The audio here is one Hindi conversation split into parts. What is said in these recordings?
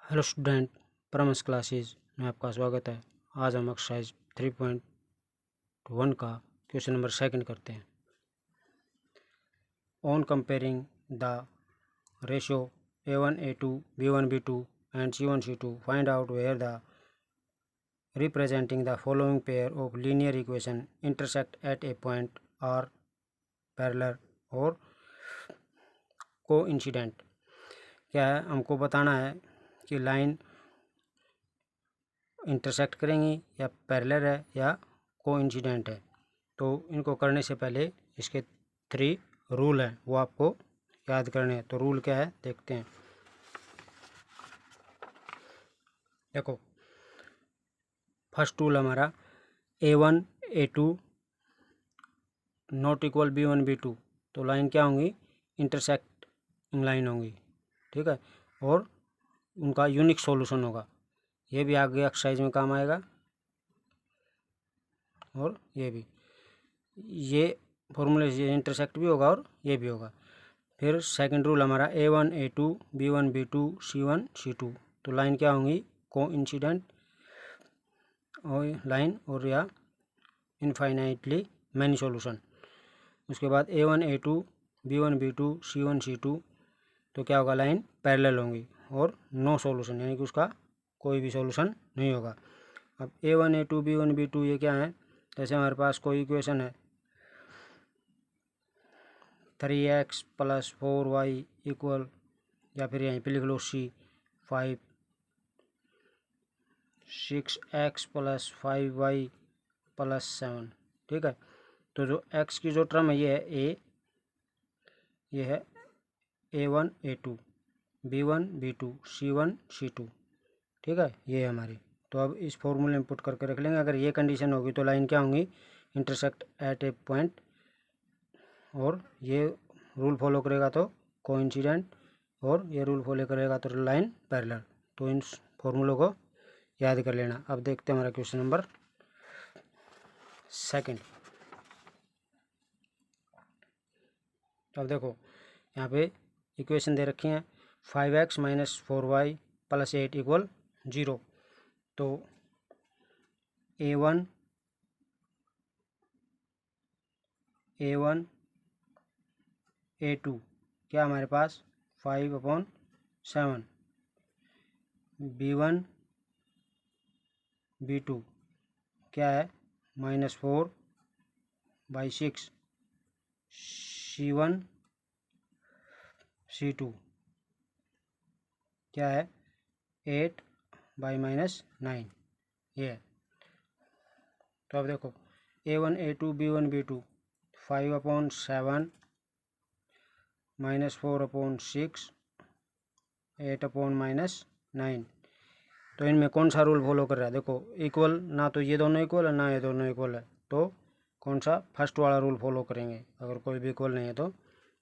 हेलो स्टूडेंट, परमस क्लासेस में आपका स्वागत है। आज हम एक्सरसाइज 3.1 का क्वेश्चन नंबर सेकंड करते हैं। On comparing the ratio A1 A2 B1 B2 and C1 C2 find out where the representing the following pair of linear equation intersect at a point are parallel और कोइंसिडेंट। क्या है, हमको बताना है कि लाइन इंटरसेक्ट करेंगी या पैरेलल है या कोइंसिडेंट है। तो इनको करने से पहले इसके 3 रूल हैं, वो आपको याद करने हैं। तो रूल क्या है देखते हैं। देखो, फर्स्ट रूल हमारा A1 A2 not equal B1 B2। तो लाइन क्या होंगी, इंटरसेक्टिंग लाइन होंगी, ठीक है, और उनका यूनिक सॉल्यूशन होगा। ये भी आगे एक्सरसाइज में काम आएगा और ये भी, ये फॉर्मूले से इंटरसेक्ट भी होगा और ये भी होगा। फिर सेकंड रूल हमारा A1 A2 B1 B2 C1 C2। तो लाइन क्या होंगी, कोइंसिडेंट और लाइन और या इनफाइनाइटली मैनी सॉल्यूशन। उसके बाद A1 A2 B1 B2 C1 C2 तो क्या होगा, लाइन पैरेलल होंगी और नो सॉल्यूशन, यानी कि उसका कोई भी सॉल्यूशन नहीं होगा। अब A1 A2 B1 B2 ये क्या है, जैसे हमारे पास कोई इक्वेशन है 3x + 4y इक्वल, या फिर यहीं पे लिख लो C 5 6x + 5y + 7, ठीक है। तो जो x की जो टर्म है ये है a, ये है A1 A2 B1 B2 C1 C2, ठीक है, ये है हमारी। तो अब इस फॉर्मूले में पुट करके रख लेंगे। अगर ये कंडीशन होगी तो लाइन क्या होंगी, इंटरसेक्ट एट ए पॉइंट, और ये रूल फॉलो करेगा तो कोइंसिडेंट, और ये रूल फॉलो करेगा तो लाइन पैरेलल। तो इन फॉर्मूलों को याद कर लेना। अब देखते हैं हमारा क्वेश्चन नंबर सेकंड। अब देखो, यहाँ पे इक्वेशन दे रखी हैं 5x - 4y + 8 = 0। तो A1 A2 क्या हमारे पास 5/7, B1 B2 क्या है -4/6, C1 C2 क्या है 8/-9, ये है। तो अब देखो A1 A2 B1 B2 5/7 -4/6 8/-9। तो इनमें कौन सा रूल फॉलो कर रहा है, देखो इक्वल, ना तो ये दोनों इक्वल है ना ये दोनों इक्वल है, तो कौन सा फर्स्ट वाला रूल फॉलो करेंगे। अगर कोई भी इक्वल नहीं है तो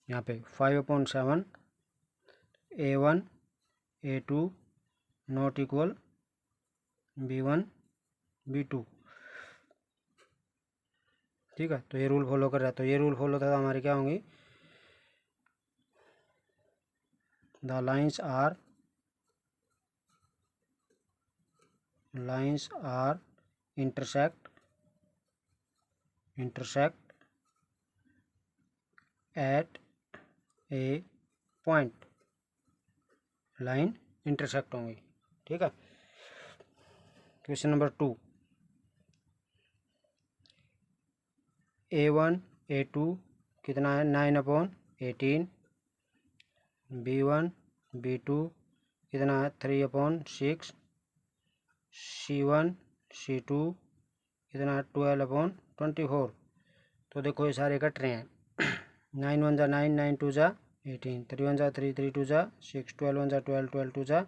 यहाँ पे 5/7 A1 A2 not equal B1 B2, ठीक है। तो ये रूल फॉलो कर रहा है, तो ये रूल फॉलो था हमारी क्या होंगी, the lines are intersect at a point, line intersect होंगी, ठीक है। क्वेश्चन नंबर 2, A1 A2 कितना है 9/18, B1 B2 कितना है 3/6, C1 C2 कितना है 12/24। तो देखो ये सारे कट रहे हैं 9 1 जा 9 9 2 जा 18, 3 1 जा 3 3 2 जा 6, 12 1 जा 12 12 2 जा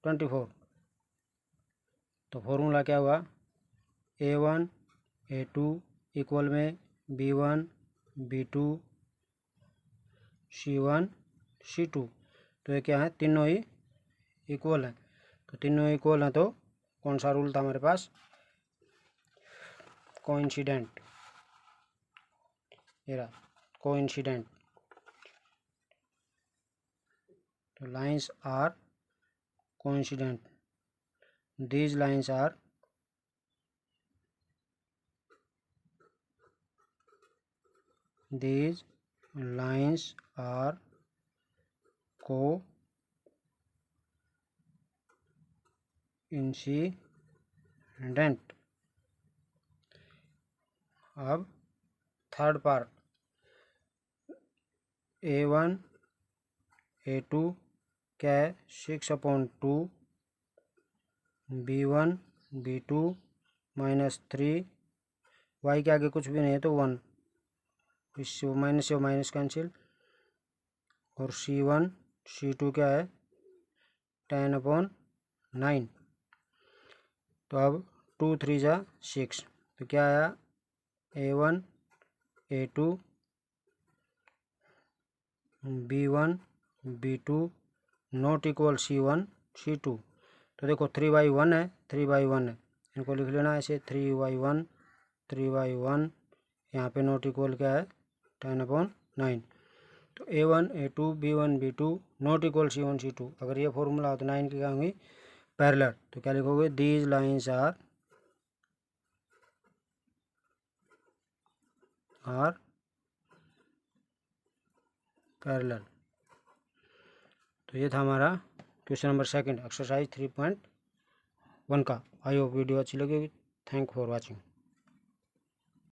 24। तो फॉर्मूला क्या हुआ, A1 A2 इक्वल में B1 B2 C1 C2। तो ये क्या है, तीनों ही इक्वल हैं। तो तीनों इक्वल हैं तो कौन सा रूल था हमारे पास, कोइंसिडेंट, ये रहा कोइंसिडेंट। तो lines are coincident. These lines are coincident. अब थर्ड पार्ट, A1 A2 क्या है 6/2, B1 B2 -3, y के आगे कुछ भी नहीं है तो 1, इससे माइनस से माइनस कैंसिल, और C1 C2 क्या है 10/9। तो अब 2 3 जा 6, तो क्या आया A1 A2 B1 B2 not equal C1 C2। तो देखो 3/1 है, 3/1 है, इनको लिख लेना ऐसे 3/1 3/1, यहाँ पे नॉट इक्वल क्या है 10/9। तो A1 A2 B1 B2 not equal C1 C2। अगर ये फॉर्मूला हो तो 9 की क्या होंगी पैरेलल। तो क्या लिखोगे दीज लाइंस आर पैरेलल। तो ये था हमारा क्वेश्चन नंबर 2 एक्सरसाइज 3.1 का। आई होप वीडियो अच्छी लगी। Thank for watching.